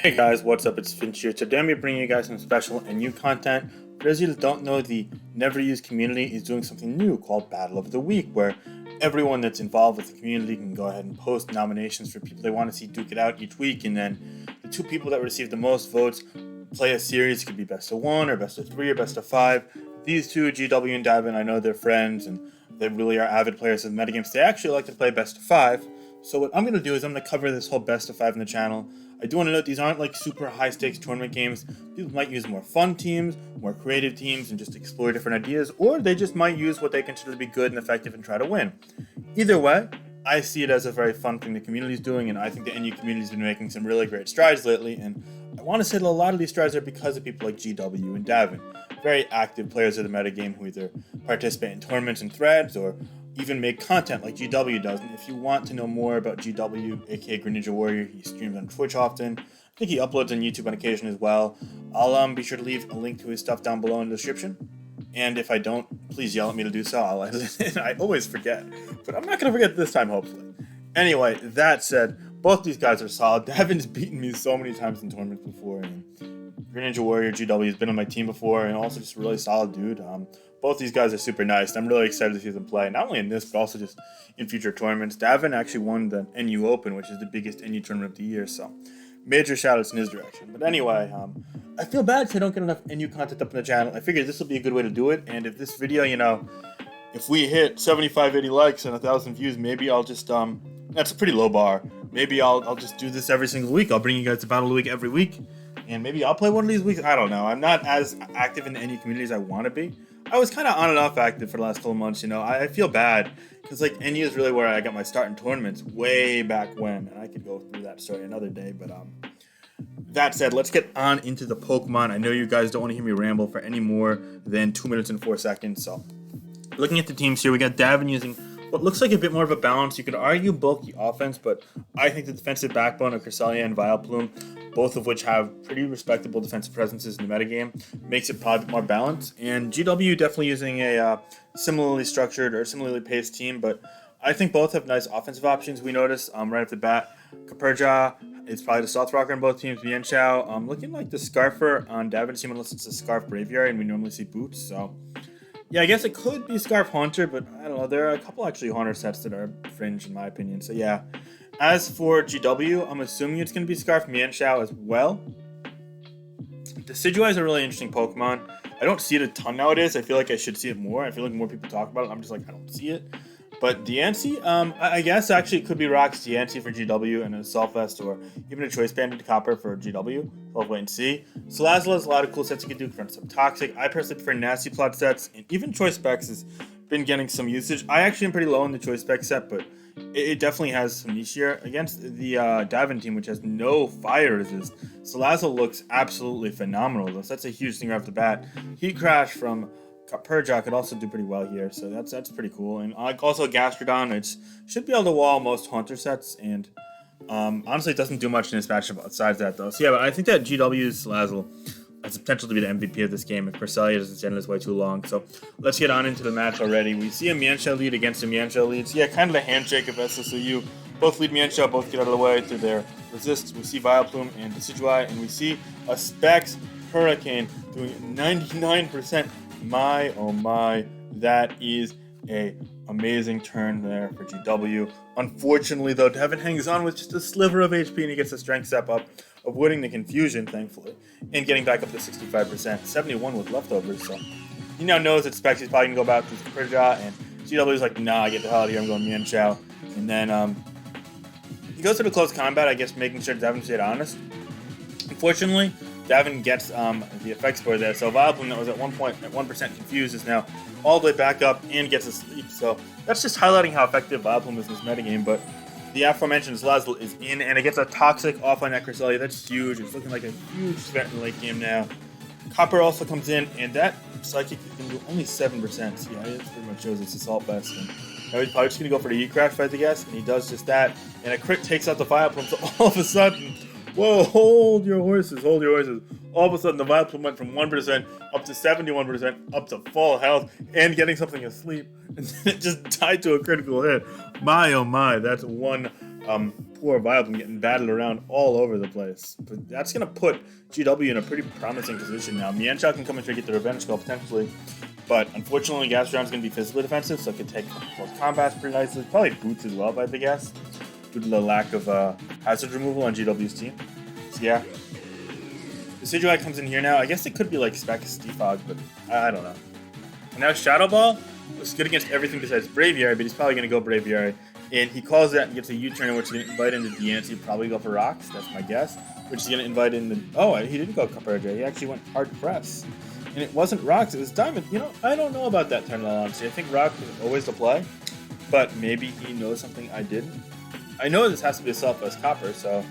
Hey guys, what's up? It's Finch here. Today I'm bringing you guys some special and new content. For those of you that don't know, the Neverused community is doing something new called Battle of the Week, where everyone that's involved with the community can go ahead and post nominations for people they want to see duke it out each week, and then the two people that receive the most votes play a series. It could be best of 1 or best of 3 or best of 5. These two, GW and Davin, I know they're friends and they really are avid players of metagames. They actually like to play best of 5. So what I'm going to do is I'm going to cover this whole best of 5 in the channel. I do want to note these aren't like super high stakes tournament games. People might use more fun teams, more creative teams, and just explore different ideas, or they just might use what they consider to be good and effective and try to win. Either way, I see it as a very fun thing the community's doing, and I think the NU community's been making some really great strides lately, and I want to say that a lot of these strides are because of people like GW and Davin, very active players of the metagame who either participate in tournaments and threads, or even make content like GW does. And if you want to know more about GW, aka Greninja Warrior, he streams on Twitch often. I think he uploads on YouTube on occasion as well. I'll be sure to leave a link to his stuff down below in the description. And if I don't, please yell at me to do so. I always forget, but I'm not going to forget this time, hopefully. Anyway, that said, both these guys are solid. Davin's beaten me so many times in tournaments before, and Greninja Warrior GW has been on my team before, and also just a really solid dude. Both these guys are super nice. I'm really excited to see them play, not only in this, but also just in future tournaments. Davin actually won the NU Open, which is the biggest NU tournament of the year, so major shout-outs in his direction. But anyway, I feel bad if I don't get enough NU content up on the channel. I figured this will be a good way to do it, and if this video, if we hit 75, 80 likes and 1,000 views, maybe I'll just, that's a pretty low bar. Maybe I'll just do this every single week. I'll bring you guys to Battle of the Week every week, and maybe I'll play one of these weeks. I don't know. I'm not as active in the NU community as I want to be. I was kind of on and off active for the last couple months, I feel bad, because NU is really where I got my start in tournaments way back when, and I could go through that story another day, but that said, let's get on into the Pokemon. I know you guys don't want to hear me ramble for any more than 2 minutes and 4 seconds, so looking at the teams here, we got Davin using what looks like a bit more of a balance. You could argue bulky offense, but I think the defensive backbone of Cresselia and Vileplume, both of which have pretty respectable defensive presences in the metagame, makes it probably more balanced. And GW definitely using a similarly structured or similarly paced team, but I think both have nice offensive options. We notice right off the bat, Caperja is probably the Stealth Rocker in both teams. Mienshao looking like the Scarfer on Davin's team, unless it's a Scarf Braviary and we normally see Boots, so yeah, I guess it could be Scarf Haunter, but I don't know. There are a couple actually Haunter sets that are fringe in my opinion. So yeah. As for GW, I'm assuming it's going to be Scarf Mienshao as well. Decidueye is a really interesting Pokemon. I don't see it a ton nowadays. I feel like I should see it more. I feel like more people talk about it. I'm just like, I don't see it. But Diancie, I guess actually it could be Rock's Diancie for GW and a Assaultvest, or even a Choice Banded Copper for GW. I'll wait and see. Salazzle has a lot of cool sets you can do for some Toxic. I personally prefer Nasty Plot sets, and even Choice Specs has been getting some usage. I actually am pretty low in the Choice Spec set, but it definitely has some niche here. Against the Davin team, which has no fire resist, Salazzle looks absolutely phenomenal, though. So that's a huge thing right off the bat. Heat Crash from Caperja could also do pretty well here, so that's pretty cool. And also Gastrodon, it should be able to wall most Haunter sets, and honestly it doesn't do much in this matchup besides that, though. So yeah, but I think that GW's Salazzle has the potential to be the MVP of this game if Cresselia doesn't stand in his way too long. So let's get on into the match already. We see a Mienshao lead against a Mienshao lead. So yeah, kind of the handshake of SSOU. Both lead Mienshao, both get out of the way through their resists. We see Vileplume and Decidueye, and we see a Specs Hurricane doing 99%. My, oh my, that is a amazing turn there for GW. Unfortunately, though, Davin hangs on with just a sliver of HP, and he gets a strength step up, avoiding the confusion, thankfully, and getting back up to 65%, 71 with leftovers. So he now knows that Specs is probably going to go back to Caperja, and GW is like, nah, get the hell out of here, I'm going Mienshao. And then he goes to the close combat, I guess, making sure Davin stayed honest. Unfortunately, Davin gets the effect score there, so Vileplume that was at 1% confused is now all the way back up and gets a sleep. So that's just highlighting how effective Vileplume is in this metagame, but the aforementioned Salazzle is in, and it gets a Toxic offline at Cresselia. That's huge. It's looking like a huge threat in the late game now. Copper also comes in, and that Psychic can do only 7%. So yeah, it pretty much shows it's Assault Vest. And now he's probably just going to go for the E-Crash fight, I guess, and he does just that. And a crit takes out the Vileplume, so all of a sudden, whoa, hold your horses. All of a sudden, the Vileplume went from 1% up to 71%, up to full health, and getting something asleep. And then it just died to a critical hit. My, oh my, that's one poor Vileplume getting battled around all over the place. But that's going to put GW in a pretty promising position now. Mienshao can come in to get the revenge call potentially, but unfortunately Gastrodon's going to be physically defensive, so it could take close combats pretty nicely. Probably boots as well, by the guess, due to the lack of hazard removal on GW's team. So yeah. Decidueye comes in here now. I guess it could be like Specs Defog, but I don't know. And now Shadow Ball was good against everything besides Braviary, but he's probably going to go Braviary. And he calls that and gets a U-turn in which he's going to invite into Diancie, probably go for Rocks, that's my guess. Which is going to invite in the... Oh, he didn't go Cupperja, he actually went Hard Press. And it wasn't Rocks, it was Diamond. You know, I don't know about that turn, honestly. I think Rocks was always the play, but maybe he knows something I didn't. I know this has to be a Southwest Copper, so...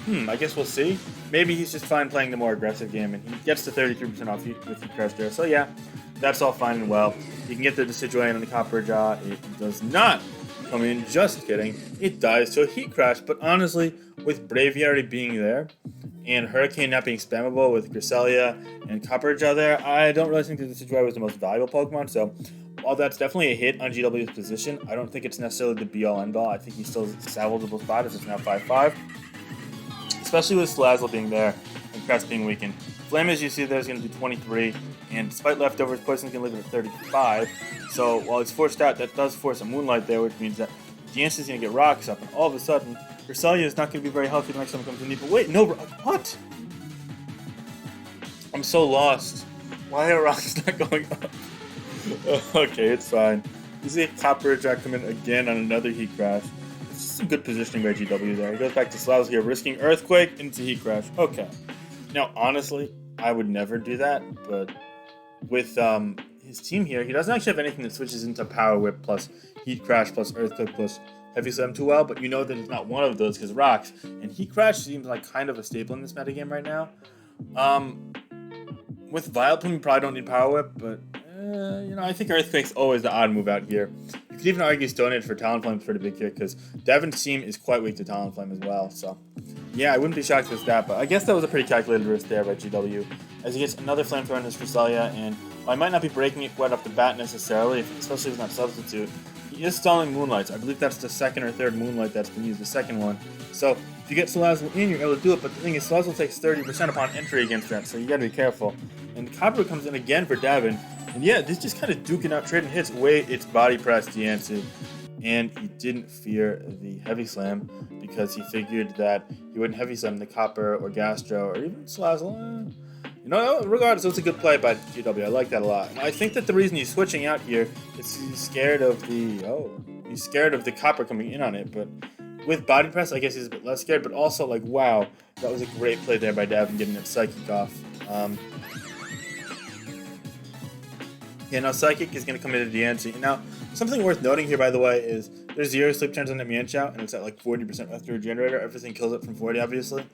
I guess we'll see. Maybe he's just fine playing the more aggressive game, and he gets to 33% off with the Crest there. So yeah, that's all fine and well. You can get the Decidueye on the Copper Jaw. It does not come in, just kidding. It dies to a Heat Crash, but honestly, with Braviary being there, and Hurricane not being spammable with Cresselia and Copper Jaw there, I don't really think that the Decidueye was the most valuable Pokemon, so while that's definitely a hit on GW's position, I don't think it's necessarily the be-all, end-all. I think he's still a salvageable spot as it's now 5-5. Especially with Salazzle being there and Crest being weakened. Flame, as you see there, is going to do 23, and despite leftovers, Poison's going to leave it at 35. So while he's forced out, that does force a Moonlight there, which means that Diancie's going to get Rocks up, and all of a sudden, Cresselia is not going to be very healthy the next time it comes in. But wait, no, what? I'm so lost. Why are Rocks not going up? Okay, it's fine. You see Copper Jack come in again on another Heat Crash. Some good positioning by GW there. He goes back to Salazzle here, risking Earthquake into Heat Crash. Okay. Now, honestly, I would never do that, but with his team here, he doesn't actually have anything that switches into Power Whip plus Heat Crash plus Earthquake plus Heavy Slam too well, but you know that it's not one of those because Rocks. And Heat Crash seems like kind of a staple in this metagame right now. With Vileplume, you probably don't need Power Whip, but I think Earthquake's always the odd move out here. You could even argue Stone Edge for Talonflame's pretty big here because Devin's team is quite weak to Talonflame as well. So, yeah, I wouldn't be shocked with that, but I guess that was a pretty calculated risk there by GW as he gets another Flamethrower in his Cresselia, and while I might not be breaking it quite off the bat necessarily, especially if it's not Substitute, he is stalling Moonlights. I believe that's the second or third Moonlight that's been used, the second one. So, if you get Salazzle in, you're able to do it, but the thing is, Salazzle takes 30% upon entry against that, so you gotta be careful. And Copper comes in again for Devin. And yeah, this just kind of duking out trading hits. Wait, it's Body Press Diancie. And he didn't fear the Heavy Slam because he figured that he wouldn't Heavy Slam the Copper or Gastro or even Salazzle. Regardless, it's a good play by GW. I like that a lot. And I think that the reason he's switching out here is he's scared of the Copper coming in on it. But with Body Press, I guess he's a bit less scared. But also, like, wow, that was a great play there by Davin getting that Psychic off. Yeah, now Psychic is going to come into Diancie. Now, something worth noting here, by the way, is there's 0 sleep turns on that Mienshao, and it's at like 40% after a generator. Everything kills it from 40, obviously.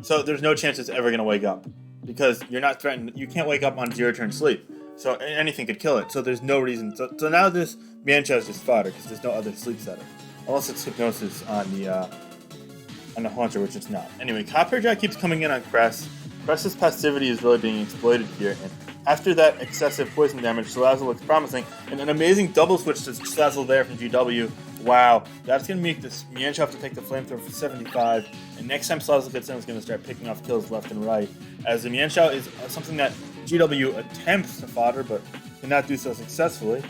So there's no chance it's ever going to wake up because you're not threatened. You can't wake up on 0 turn sleep. So anything could kill it. So there's no reason. So now this Mienshao is just fodder because there's no other sleep setup. Unless it's Hypnosis on the Haunter, which it's not. Anyway, Copperjack keeps coming in on Crest. Crest's passivity is really being exploited here, and after that excessive poison damage, Salazzle looks promising, and an amazing double switch to Salazzle there from GW. Wow, that's going to make this Mienshao have to take the Flamethrower for 75, and next time Salazzle gets in, it's going to start picking off kills left and right, as the Mienshao is something that GW attempts to fodder, but cannot do so successfully,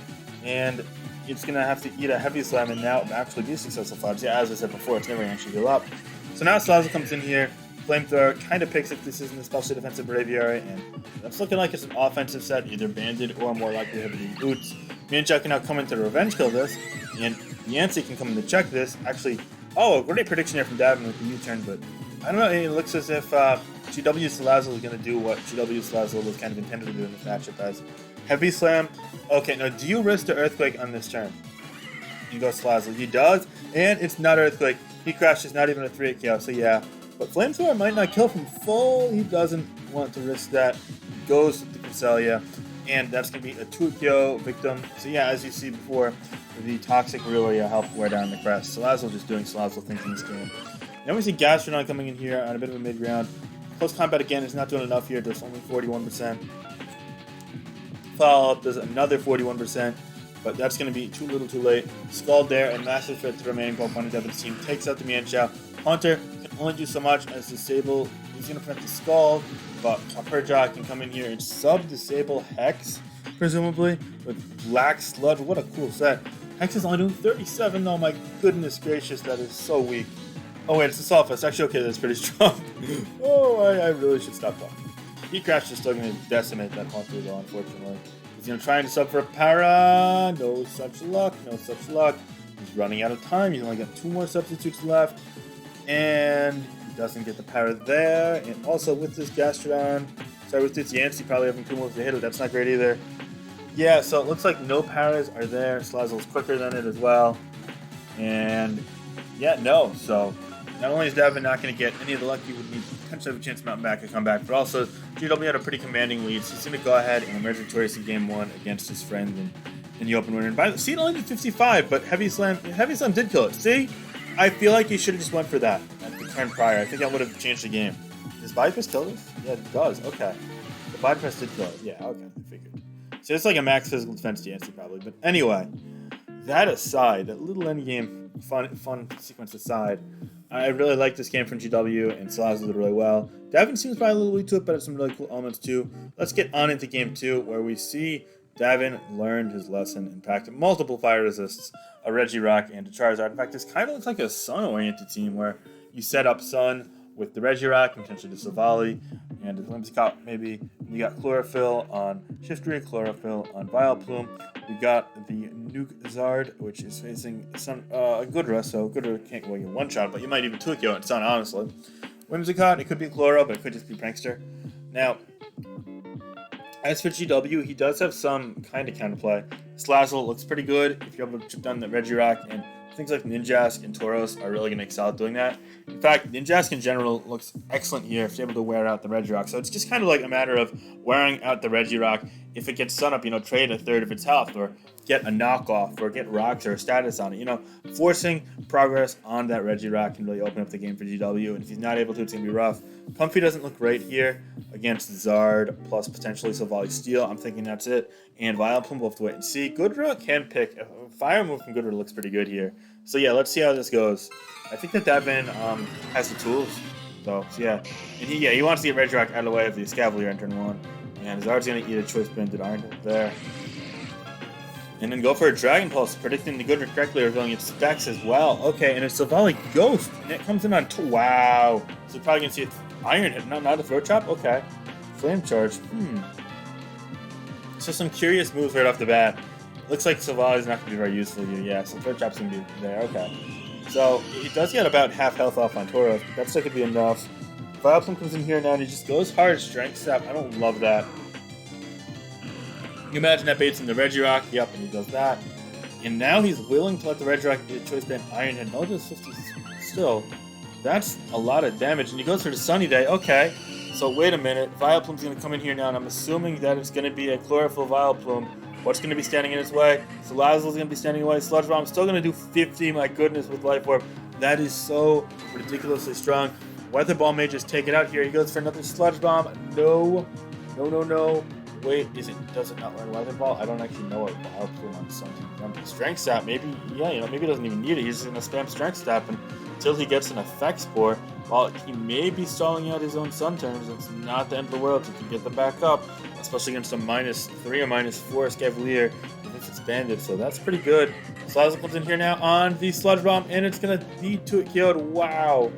and it's going to have to eat a Heavy Slam and now actually be successful fodder. Yeah, as I said before, it's never going to actually go up. So now Salazzle comes in here, Flamethrower kind of picks if this isn't a special defensive Braviary, and that's looking like it's an offensive set, either Banded or more likely heavy Boots. Mienshao can now come into Revenge Kill this, and Diancie can come in to check this. Actually, a great prediction here from Davin with the U-turn, but I don't know, it looks as if GW Salazzle is going to do what GW Salazzle was kind of intended to do in this matchup as Heavy Slam. Okay, now do you risk the Earthquake on this turn? You go Salazzle. He does, and it's not Earthquake. He crashes, not even a 3-8 KO, so yeah. But Flamethrower might not kill from full. He doesn't want to risk that. He goes to the Cresselia, and that's going to be a 2-KO victim. So yeah, as you see before, the Toxic really helped wear down the Crest. Salazzle just doing Salazzle things in this game. Now we see Gastrodon coming in here on a bit of a mid-round. Close combat again is not doing enough here. Does only 41%. Follow-up does another 41%. but that's going to be too little too late. Scald there, and massive threat to the remaining Pokemon in Devin's team. Takes out the Mienshao. Hunter can only do so much as Disable. He's going to prevent the Scald, but Purja can come in here and sub-disable Hex, presumably, with Black Sludge. What a cool set. Hex is only doing 37. Oh my goodness gracious, that is so weak. Oh wait, it's a Sophist. Actually, okay, that's pretty strong. Oh, I really should stop talking. Heat Crash is still going to decimate that Haunter though, unfortunately. He's going to try to sub for a Para. No such luck, no such luck. He's running out of time. He's only got 2 more substitutes left. And he doesn't get the Para there. And also with this Gastrodon, with this Yancey probably having 2 moves to hit it. That's not great either. Yeah, so it looks like no Paras are there. Slazzle's quicker than it as well. And yeah, no. So not only is Devin not going to get any of the luck he would need to potentially have a chance to mount back and come back, but also GW had a pretty commanding lead. So he's going to go ahead and emerge victorious in game 1 against his friend in the open winner. And by the seed only did 55, but Heavy Slam did kill it. See? I feel like he should have just went for that at the turn prior. I think that would have changed the game. Does Bypass kill this? Yeah, it does. Okay. The Bypass did kill it. Yeah, okay. I figured. So it's like a max physical defense Yancey probably. But anyway, that aside, that little endgame fun sequence aside, I really like this game from GW, and Slazzle did really well. Davin seems probably a little weak to it, but it's some really cool elements too. Let's get on into game 2, where we see Davin learned his lesson and packed multiple fire resists, a Regirock, and a Charizard. In fact, this kind of looks like a Sun-oriented team, where you set up Sun with the Regirock, and potentially the Savali, and the Whimsicott maybe. You got Chlorophyll on Shiftry, Chlorophyll on Vileplume. We got the Nuke Zard, which is facing some Goodra, so Goodra can't go in one shot, but you might even 2-KO it, Sun, honestly. Whimsicott, it could be Chloro, but it could just be Prankster. Now, as for GW, he does have some kind of counterplay. Slazzle looks pretty good if you're able to chip down the Regirock, and things like Ninjask and Tauros are really going to excel at doing that. In fact, Ninjask in general looks excellent here if you're able to wear out the Regirock. So it's just kind of like a matter of wearing out the Regirock. If it gets Sun Up, trade a third of its health, or get a knockoff, or get rocks or a status on it. Forcing progress on that Regirock can really open up the game for GW. And if he's not able to, it's going to be rough. Comfy doesn't look great here against Zard, plus potentially Savali Steel. I'm thinking that's it. And Vileplume, we'll have to wait and see. Goodra can pick. A fire move from Goodra looks pretty good here. So yeah, let's see how this goes. I think that Davin has the tools. So yeah. And he wants to get Regirock out of the way of the Escavalier in turn 1. And Zard's going to eat a Choice Banded Iron there. And then go for a Dragon Pulse, predicting the Goodra correctly, revealing its specs as well. Okay, and it's Savali Ghost. And it comes in on 2. Wow. So you're probably going to see it Iron Hit, not a Throat Chop? Okay. Flame Charge. So some curious moves right off the bat. Looks like Savali's not going to be very useful here. Yeah, so Throat Chop's going to be there. Okay. So he does get about half health off on Tauros, but that still could be enough. Vileplume comes in here now and he just goes hard Strength Sap. I don't love that. You imagine that baits in the Regirock. Yep, and he does that. And now he's willing to let the Regirock get a Choice Band Iron Head. No, just 50 still. That's a lot of damage. And he goes for the Sunny Day. Okay. So wait a minute. Vileplume's going to come in here now, and I'm assuming that it's going to be a Chlorophyll Vileplume. What's going to be standing in his way? Salazzle's going to be standing away. Sludge Bomb still going to do 50. My goodness, with Life Orb. That is so ridiculously strong. Weather Ball may just take it out here. He goes for another Sludge Bomb. No. Wait, does it not learn Weather Ball? I don't actually know what Vileplume on something. Strength Sap, maybe, maybe he doesn't even need it. He's just going to spam Strength Sap until he gets an Effect Spore. While he may be stalling out his own Sun turns, it's not the end of the world. He can get them back up, especially against a -3 or -4 Escavalier if it's expanded. So that's pretty good. Slazzle comes in here now on the Sludge Bomb, and it's going to be 2-KO'd. Wow.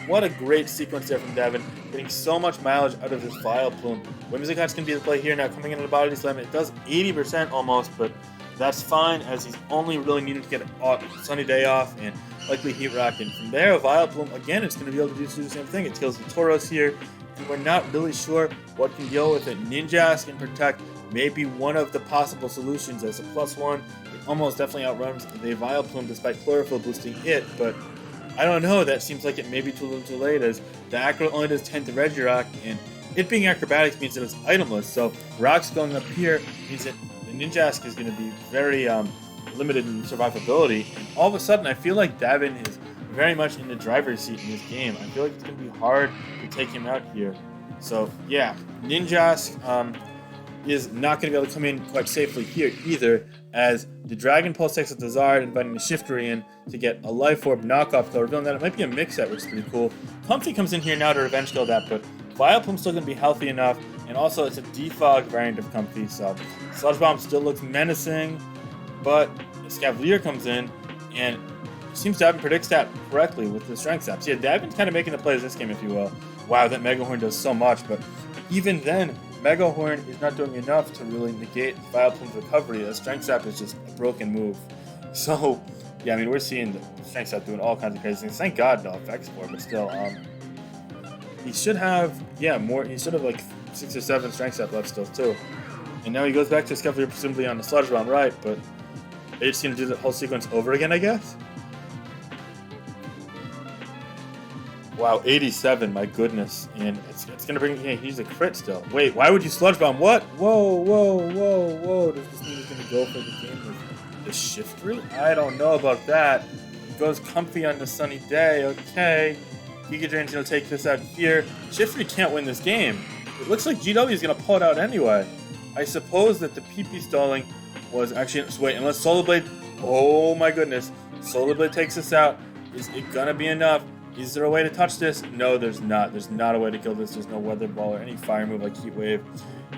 What a great sequence there from Devin. Getting so much mileage out of his Vileplume. Whimsicott's going to be the play here now, coming into the Body Slam. It does 80% almost, but that's fine, as he's only really needed to get a Sunny Day off and likely Heat Rock. And from there, Vileplume, again, it's going to be able to do the same thing. It kills the Tauros here, and we're not really sure what can deal with it. Ninjask and Protect may be one of the possible solutions as a +1. It almost definitely outruns the Vileplume despite Chlorophyll boosting it, but I don't know, that seems like it may be too little too late, as the Acro only does 10 to Regirock, and it being acrobatics means that it's itemless, so rocks going up here means that the Ninjask is going to be very limited in survivability, and all of a sudden I feel like Davin is very much in the driver's seat in this game. I feel like it's going to be hard to take him out here. So yeah, Ninjask, is not going to be able to come in quite safely here either, as the Dragon Pulse takes a Desire, inviting the Shiftery in to get a Life Orb knockoff, though revealing that it might be a mix set, which is pretty cool. Comfy comes in here now to revenge kill that, but Vileplume's still going to be healthy enough, and also it's a defog variant of Comfy, so Sludge Bomb still looks menacing, but Scavalier comes in, and it seems Davin predicts that correctly with the Strength Saps. Yeah, Davin's kind of making the plays this game, if you will. Wow, that Mega Horn does so much, but even then, Mega Horn is not doing enough to really negate Vileplume's recovery, as Strength Sap is just a broken move. So, yeah, I mean, we're seeing the Strength Sap doing all kinds of crazy things. Thank God, no effects for it, but still, he should have, more, he should have like 6 or 7 Strength Sap left still, too. And now he goes back to Scavalier, presumably on the Sludge Bomb, right, but they're just going to do the whole sequence over again, I guess? Wow, 87, my goodness. And it's going to bring... Yeah, he's a crit still. Wait, why would you Sludge Bomb? What? Whoa. Does this mean he's going to go for the game with the Shiftery? I don't know about that. He goes Comfy on the sunny day. Okay. Giga Drain's going to take this out here. Shiftery can't win this game. It looks like GW is going to pull it out anyway. I suppose that the PP stalling was actually... Wait, unless Solar Blade... Oh my goodness. Solar Blade takes this out. Is it going to be enough? Is there a way to touch this? No, there's not. There's not a way to kill this. There's no Weather Ball or any fire move like Heat Wave.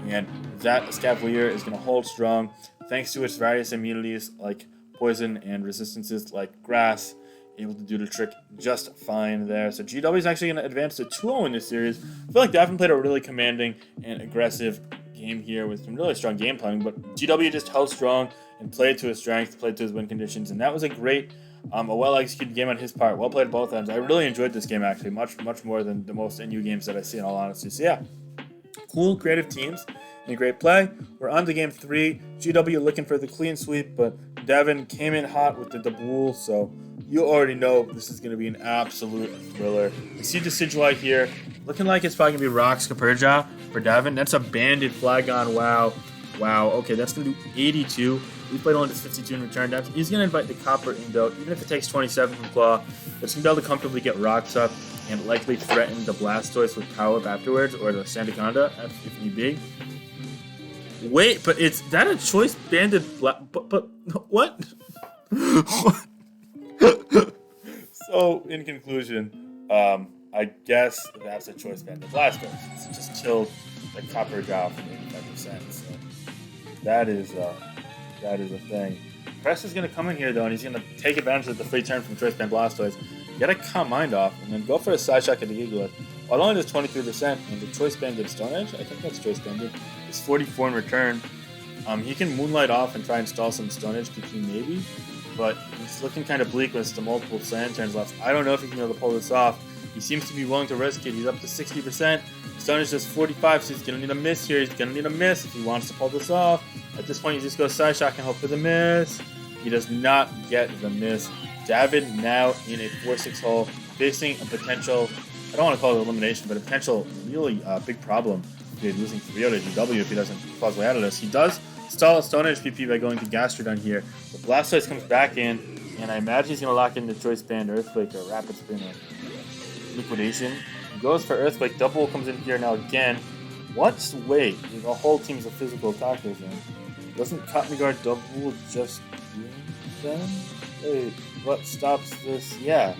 And that Scavalier is going to hold strong thanks to its various immunities like Poison and resistances like Grass. Able to do the trick just fine there. So GW is actually going to advance to 2-0 in this series. I feel like Davin played a really commanding and aggressive game here with some really strong game planning. But GW just held strong and played to his strength, played to his win conditions. And that was a great... a well-executed game on his part. Well played both ends. I really enjoyed this game, actually. Much more than the most NU games that I see, in all honesty. So, yeah. Cool, creative teams and great play. We're on to game 3. GW looking for the clean sweep, but Davin came in hot with the Daboul, so you already know this is going to be an absolute thriller. You see Decidueye here. Looking like it's probably going to be Rocks Caperja for Davin. That's a Banded Flagon. Wow. Okay, that's going to do 82. We played only 52 in return. He's going to invite the Copper Indo, even if it takes 27 from Claw. It's going to be able to comfortably get Rocks up and likely threaten the Blastoise with Power Up afterwards, or the Sandaconda if need be. Wait, but is that a choice banded but what? So, in conclusion, I guess that's a choice banded Blastoise. It's just killed the Copper Jaw for 85%. So that is a thing. Press is going to come in here, though, and he's going to take advantage of the free turn from Choice Band Blastoise, get a Calm Mind off, and then go for a Side Shock at the Gigalith. While it only does 23%, and the Choice Banded Stone Edge, I think that's Choice Banded, is 44 in return. He can Moonlight off and try and stall some Stone Edge PP maybe, but he's looking kind of bleak with the multiple Sand turns left. I don't know if he can be able to pull this off. He seems to be willing to risk it. He's up to 60%. Stone Edge does 45, so he's going to need a miss here. He's going to need a miss if he wants to pull this off. At this point, he just goes Side Shock and hope for the miss. He does not get the miss. Davin now in a 4-6 hole, facing a potential, I don't want to call it elimination, but a potential really big problem. Dude, losing 3-0 to GW if he doesn't claw his way out of this. He does stall a Stone Edge PP by going to Gastrodon here. The Blastoise comes back in, and I imagine he's going to lock in the Choice Band, Earthquake, or Rapid Spin, or Liquidation. He goes for Earthquake. Double comes in here now again. What's wait? The whole team's a physical attacker then. Doesn't Cotton Guard Double just win them? Wait, what stops this? Yeah.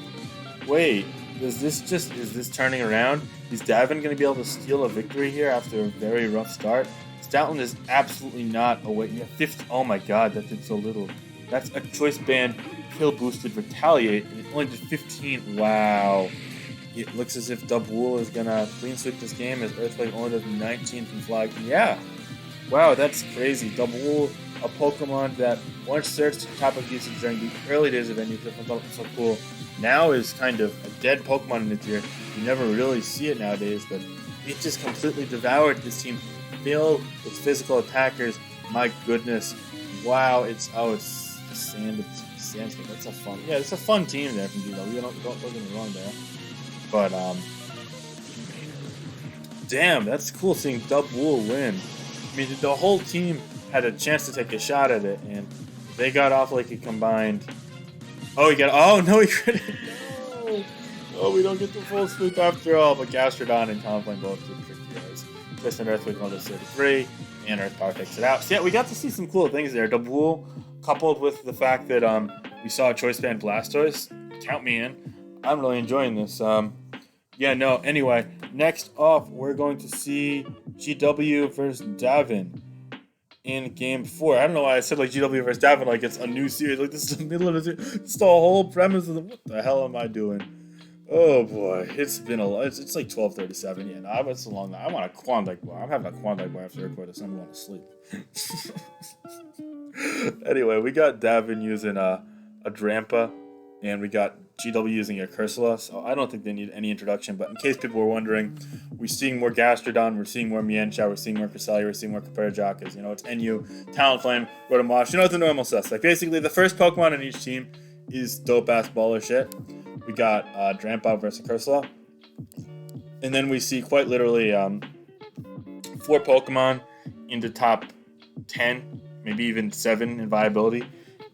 Wait, is this turning around? Is Davin going to be able to steal a victory here after a very rough start? Stoutland is absolutely not away. Yeah, 50. Oh my god, that did so little. That's a Choice Band kill boosted Retaliate, and it only did 15. Wow. It looks as if Daboul is going to clean sweep this game as Earthquake only does 19 from Flag. Yeah. Wow, that's crazy. Daboul, a Pokemon that once surged to top of usage during the early days of NU, I thought it was so cool. Now is kind of a dead Pokemon in the tier. You never really see it nowadays, but it just completely devoured this team, filled with physical attackers. My goodness. Wow, it's Sandstorm. That's a fun. Yeah, it's a fun team there from GW. Don't get me wrong there. But damn, that's cool seeing Daboul win. I mean, the whole team had a chance to take a shot at it, and they got off like a combined. Oh, he got. Oh no, he couldn't. No. Oh, we don't get the full sweep after all, but Gastrodon and Talonflame both do trick heroes. Twist and Earthquake on the 33, and Earth Power takes it out. So yeah, we got to see some cool things there. Double coupled with the fact that we saw a Choice Band Blastoise. Count me in. I'm really enjoying this. Anyway, next up, we're going to see GW versus Davin in Game 4. I don't know why I said like GW versus Davin like it's a new series. Like this is the middle of the series. It's the whole premise of what the hell am I doing? Oh boy, it's been a lot. It's like 12:37. Yeah, no, it's a long night. I want a Klondike bar. I'm having a Klondike bar after I record this. I'm going to sleep. Anyway, we got Davin using a Drampa, and we got GW using a Cursula, so I don't think they need any introduction, but in case people were wondering, we're seeing more Gastrodon, we're seeing more Mienshao, we're seeing more Cresselia, we're seeing more Caparajah, because, it's NU, Talonflame, Rotomosh, the normal suspect. Basically, the first Pokemon in each team is dope-ass baller shit. We got Drampa versus Cursula, and then we see, quite literally, 4 Pokemon in the top 10, maybe even 7 in viability,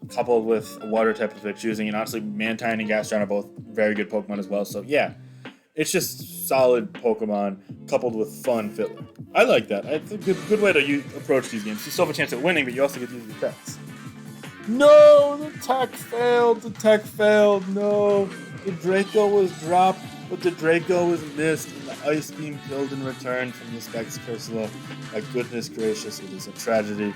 coupled with a water type of their choosing, and honestly, Mantine and Gastrodon are both very good Pokemon as well. So yeah, it's just solid Pokemon coupled with fun filler. I like that. It's a good way to approach these games. You still have a chance at winning, but you also get to use the effects. No, the tech failed. No, the Draco was dropped, but the Draco was missed, and the Ice Beam killed in return from the Specs Cursula. My goodness gracious, it is a tragedy.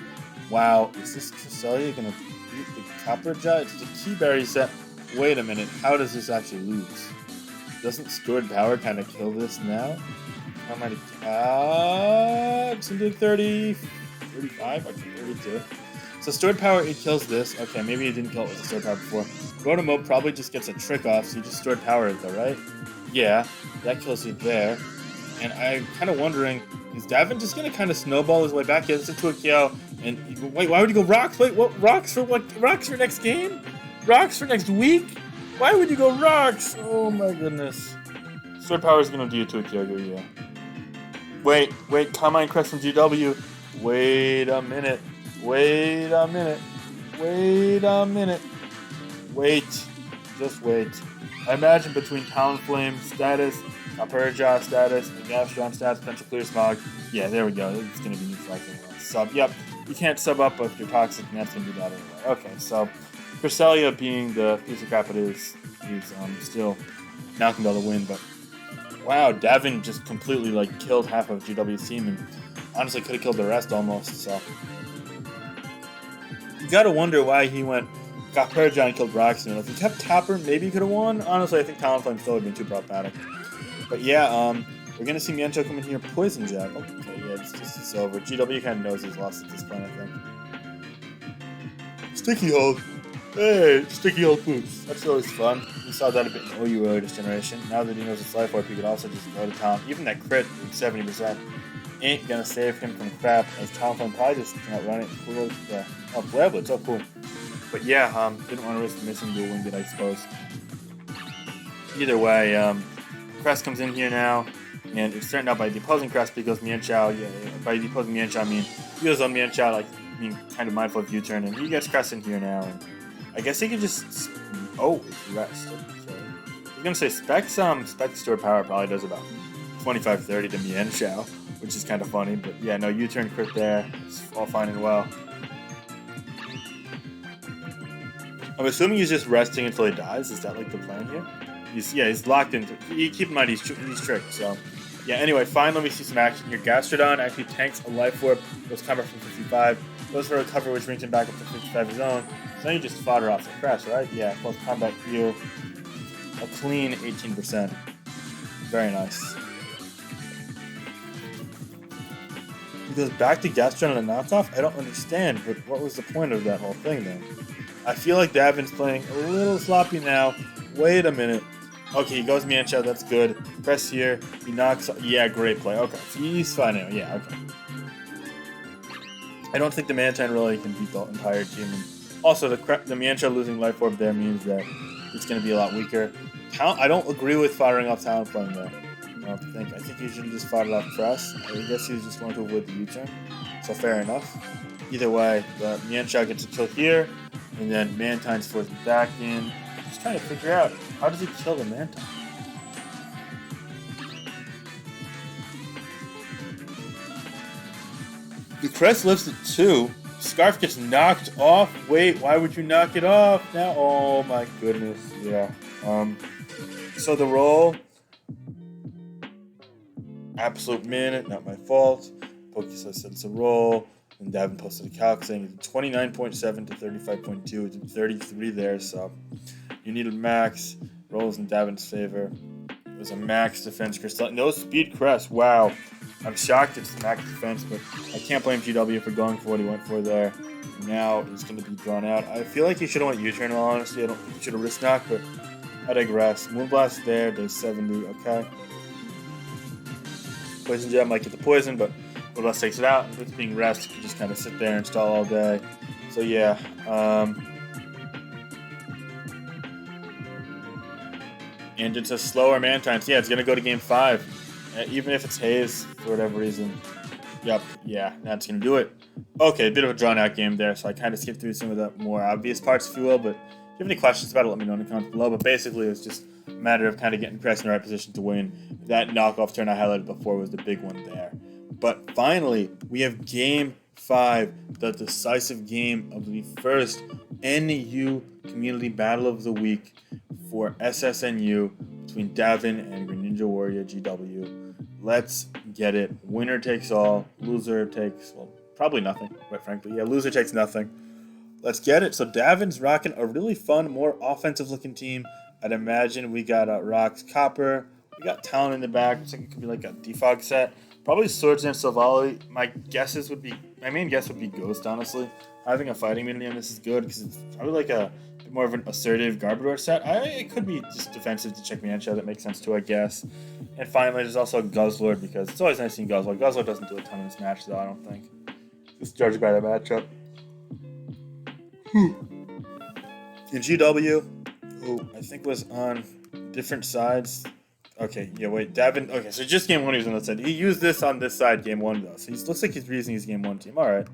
Wow, is this Cresselia gonna beat the Caparajah? It's the Key Berry set. Wait a minute, how does this actually lose? Doesn't Stored Power kind of kill this now? How many? It's gonna do 30, 35, okay, 32. So Stored Power, it kills this. Okay, maybe it didn't kill it with the Stored Power before. Rotomo probably just gets a trick off, so you just Stored Power it though, right? Yeah, that kills it there. And I'm kind of wondering, is Davin just going to kind of snowball his way back? He gets into a KO, and wait, why would he go Rocks? Wait, what? Rocks for what? Rocks for next game? Rocks for next week? Why would you go Rocks? Oh my goodness. Sword Power is going to do it to a KO, yeah. Wait, Carmine Crest from GW. Wait a minute. Just wait. I imagine between Talonflame status, Caparajah status, and Gastrodon status, potential clear smog. Yeah, there we go. It's going to be neutralizing. Sub. Yep. You can't sub up if you're toxic, and that's going to do that anyway. Okay, so Cresselia being the piece of crap it is still not going to be able to win, but wow, Davin just completely killed half of GW's team, and honestly could have killed the rest almost, so. You got to wonder why he went Caparajah and killed Roxanne. If he kept Tapper, maybe he could have won. Honestly, I think Talonflame still would have been too problematic. But yeah, we're gonna see Mienshao come in here, Poison Jab. Okay, yeah, it's over. GW kind of knows he's lost at this point, I think. Sticky Hold. Hey, Sticky Hold Boots. That's always fun. We saw that a bit in OU this generation. Now that he knows it's Life Orb, he could also just go to town. Even that crit, 70%, ain't gonna save him from crap, as Talonflame probably just can outrun it. Cool. Yeah. Oh, Flare Blitz. Oh, cool. But yeah, didn't want to risk missing Dual Winged, I suppose. Either way, Crest comes in here now, and it's starting out by the opposing Crest because Mienshao, by the opposing Mienshao, I mean, he goes on Mienshao, being kind of mindful of U-turn, and he gets Crest in here now, and I guess he could just, it's rest, okay. I was gonna say Spec Stored Power probably does about 25-30 to Mienshao, which is kind of funny, but yeah, no, U-turn crit there, it's all fine and well. I'm assuming he's just resting until he dies. Is that the plan here? He's locked into. Keep in mind he's tricked. So yeah. Anyway, finally we see some action here. Gastrodon actually tanks a Life Orb. Goes cover from 55. Goes for a cover, which brings him back up to 55 his own. So now you just fodder off the crash, right? Yeah. Close combat here. A clean 18%. Very nice. He goes back to Gastrodon and a knockoff. I don't understand. But what was the point of that whole thing then? I feel like Davin's playing a little sloppy now. Wait a minute. Okay, he goes Mienshao, that's good. Press here, he knocks. Yeah, great play. Okay, so he's fine now. Yeah, okay. I don't think the Mantine really can beat the entire team. And also, the Mienshao losing Life Orb there means that it's going to be a lot weaker. I don't agree with firing off Talonflame though. I think you should just fire it off Crest. I guess he's just going to avoid the U-turn. So fair enough. Either way, the Mienshao gets a kill here. And then Mantine's forced back in. Just trying to figure out, how does he kill the Mantine? The crest lives at 2. Scarf gets knocked off. Wait, why would you knock it off now? Oh my goodness. Yeah. So the roll. Absolute minute, not my fault. Pokey said it's a roll. And Davin posted a calc saying it's 29.7 to 35.2. It's 33 there, so you need a max. Rolls in Davin's favor. It was a max defense crystal. No speed crest. Wow. I'm shocked it's max defense, but I can't blame GW for going for what he went for there. Now he's going to be drawn out. I feel like he should have went U-turn, honestly. I don't think he should have risk knock, but I digress. Moonblast there, does 70. Okay. Poison Gem might get the poison, but Moonblast takes it out. With being rest, you can just kind of sit there and stall all day. So yeah. And it's a slower man times. Yeah, it's going to go to game 5. Even if it's Haze, for whatever reason. Yep, yeah, that's going to do it. Okay, a bit of a drawn-out game there, so I kind of skipped through some of the more obvious parts, if you will. But if you have any questions about it, let me know in the comments below. But basically, it's just a matter of kind of getting Crest in the right position to win. That knockoff turn I highlighted before was the big one there. But finally, we have Game 5, the decisive game of the first NU Community Battle of the Week for SSNU between Davin and Greninja Warrior GW. Let's get it. Winner takes all. Loser takes, well, probably nothing, quite frankly. Yeah, loser takes nothing. Let's get it. So Davin's rocking a really fun, more offensive-looking team. I'd imagine we got Rocks Copper. We got Talon in the back. Looks like it could be like a defog set. Probably Swords and Silvally. My main guess would be Ghost, honestly. Having a fighting immunity on this is good because it's probably like a bit more of an assertive Garbodor set. It could be just defensive to check Mancha. That makes sense too, I guess. And finally, there's also Guzzlord because it's always nice seeing Guzzlord. Guzzlord doesn't do a ton in this match, though, I don't think. Just judging by the matchup. In GW, who I think was on different sides. Okay, yeah, wait, Davin. Okay, so just game 1 he was on that side. He used this on this side game 1, though. So he looks like he's reusing his game 1 team. All right,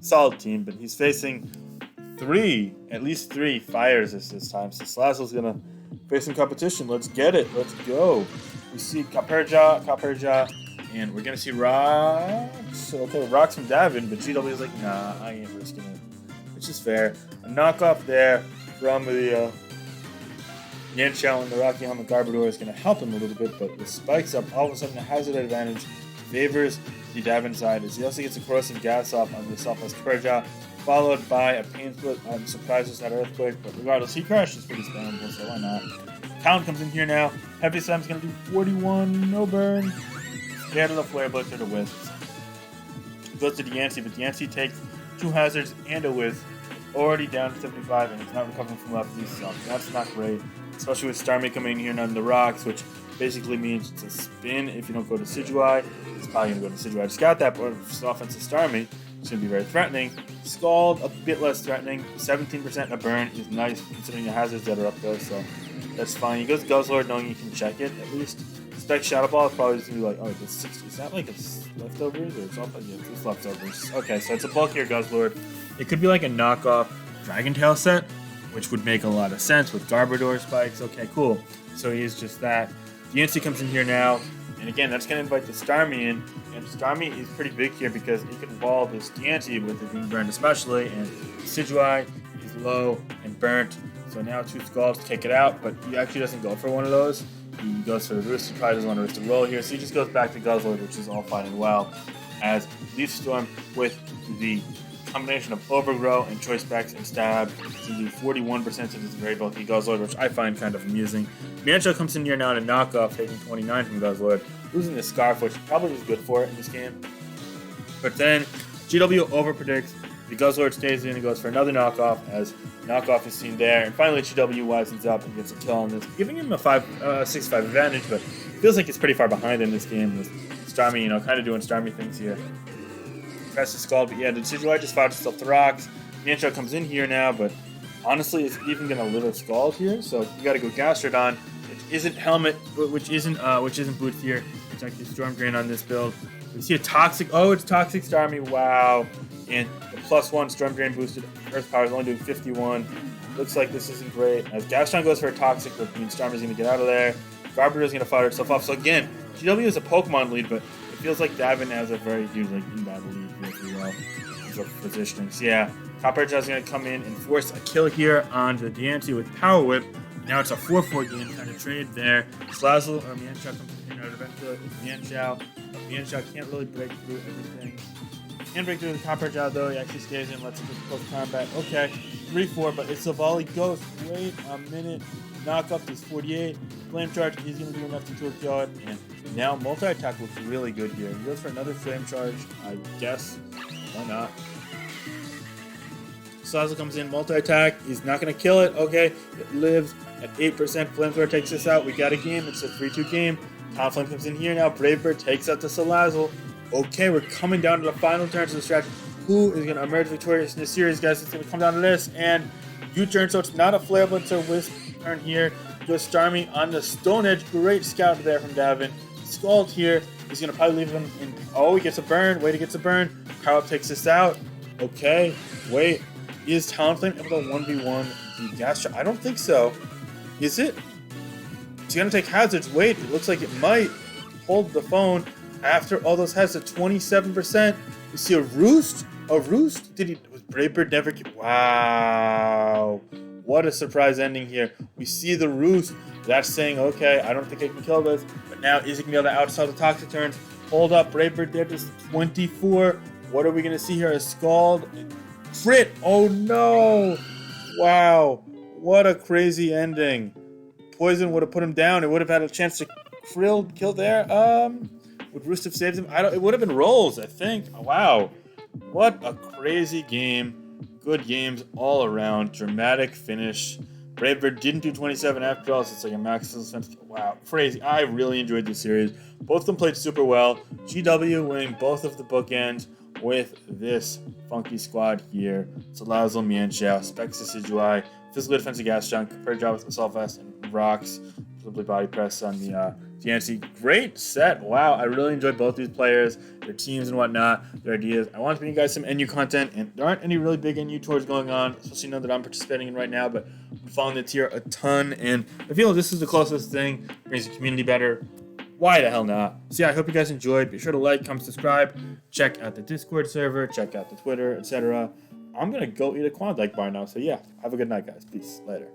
solid team, but he's facing at least three fires this time. So Slazzle's going to face some competition. Let's get it. Let's go. We see Copperja, and we're going to see Rocks. Okay, Rocks from Davin, but GW is like, nah, I ain't risking it. Which is fair. A knockoff there from the Yanshao and the Rocky Helmet Garbodor is going to help him a little bit, but the spikes up, all of a sudden the hazard advantage favors the Davin side as he also gets a corrosive gas off on the Southwest Copperja, followed by a pain split. I'm surprised it's not Earthquake, but regardless, he crashed is pretty spammable, so why not? Talon comes in here now. Heavy Slam's going to do 41, no burn. Get a Flare Blitzer to Wisp. Goes to Diancie, but Diancie takes 2 hazards and a Wisp. Already down to 75, and it's not recovering from lefties, so that's not great. Especially with Starmie coming in here on the rocks, which basically means it's a spin if you don't go to Decidueye. It's probably going to go to Decidueye. Just got that, but offensive Starmie. It's going to be very threatening. Scald, a bit less threatening. 17% a burn is nice considering the hazards that are up there, so that's fine. He goes Guzzlord knowing you can check it at least. Spec Shadow Ball is probably just going to be like, oh, it's 60. Is that like a leftovers? Or it's all, yeah, it's leftovers. Okay, so it's a bulkier Guzzlord. It could be like a knockoff Dragon Tail set, which would make a lot of sense with Garbodor spikes. Okay, cool. So he's just that. Diancie comes in here now, and again, that's going to invite the Starmie in, and Starmie is pretty big here because he can wall this Diancie with it being burned especially, and Decidueye is low and burnt, so now 2 Scalds to kick it out, but he actually doesn't go for one of those. He goes for the Roost. He probably doesn't want to Roost to roll here, so he just goes back to Guzzlord, which is all fine and well, as Leaf Storm with the combination of Overgrow and Choice Specs and Stab to do 41% of this very bulky Guzzlord, which I find kind of amusing. Mancho comes in here now in a knockoff, taking 29 from Guzzlord, losing the Scarf, which probably is good for it in this game. But then GW overpredicts, the Guzzlord stays in and goes for another knockoff, as knockoff is seen there. And finally GW wisens up and gets a kill on this, giving him a 6-5 advantage, but feels like it's pretty far behind in this game with Starmie, kind of doing Starmie things here. Press the Scald, but yeah, the Decidueye just fired itself to rocks. Mancho comes in here now, but honestly, it's even gonna little Scald here, so you gotta go Gastrodon, which isn't Helmet, which isn't Boot here. It's actually Storm Drain on this build. We see a Toxic, it's Toxic Starmie, wow. And the +1 Storm Drain boosted Earth Power is only doing 51. Looks like this isn't great. As Gastrodon goes for a Toxic, which means Starmie's gonna get out of there. Garbodor's gonna fire itself off. So again, GW is a Pokemon lead, but it feels like Davin has a very huge like in battle lead here, if you will, for positioning. So yeah, Copper Jaw's gonna come in and force a kill here on the DNT with Power Whip. Now it's a 4-4 game kind of trade there. Slazzle or Mianchao comes in here, eventually Mianchao. Mianchao can't really break through everything. Can break through the Copper Jaw though. He actually stays in, lets him get close combat. Okay, 3-4, but it's a volley ghost. Wait a minute. Knock up this 48. Flame charge, he's going to do enough to kill Jawed. And now multi-attack looks really good here. He goes for another flame charge, I guess. Why not? Slazzle comes in, multi-attack. He's not going to kill it. Okay, it lives at 8%. Flamethrower takes this out. We got a game. It's a 3-2 game. Conflame comes in here now. Bravebird takes out the Salazzle. Okay, we're coming down to the final turns of the stretch. Who is going to emerge victorious in this series, guys? It's going to come down to this. And U-turn, so it's not a flare, but it's a wisp turn here. Goes Starmie on the Stone Edge. Great scout there from Davin. Scald here. He's going to probably leave him in. Oh, he gets a burn. Wait, he gets a burn. Power Up takes this out. Okay, wait. Is Talonflame able to 1v1 the gas shot? I don't think so. Is it? He's going to take hazards. Wait, it looks like it might. Hold the phone. After all those hazards, 27%. You see a roost? A roost? Was Bravebird never keep? Wow. What a surprise ending here. We see the roost. That's saying, okay, I don't think I can kill this. But now, is he going to be able to outsell the Toxic turns? Hold up, Bravebird there, just 24. What are we going to see here? A Scald. Crit. Oh, no. Wow. What a crazy ending. Poison would have put him down. It would have had a chance to kill there. Would Roost have saved him? It would have been rolls, I think. Wow. What a crazy game. Good games all around. Dramatic finish. Bravebird didn't do 27 after all, so it's like a max defense. Wow, crazy. I really enjoyed this series. Both of them played super well. GW winning both of the bookends with this funky squad here. Salazzle, Mianchao, Specs Decidueye, Physical Defensive Gas Junk, Compared Job with Assault Vest, and Rocks. Probably Body Press on the DNC. Great set. Wow, I really enjoyed both these players, their teams and whatnot, their ideas. I want to bring you guys some NU content, and there aren't any really big NU tours going on, especially none that I'm participating in right now, but I'm following the tier a ton, and I feel this is the closest thing, brings the community better. Why the hell not? So yeah, I hope you guys enjoyed. Be sure to like, comment, subscribe, check out the Discord server, check out the Twitter, etc. I'm going to go eat a Klondike bar now, so yeah, have a good night, guys. Peace. Later.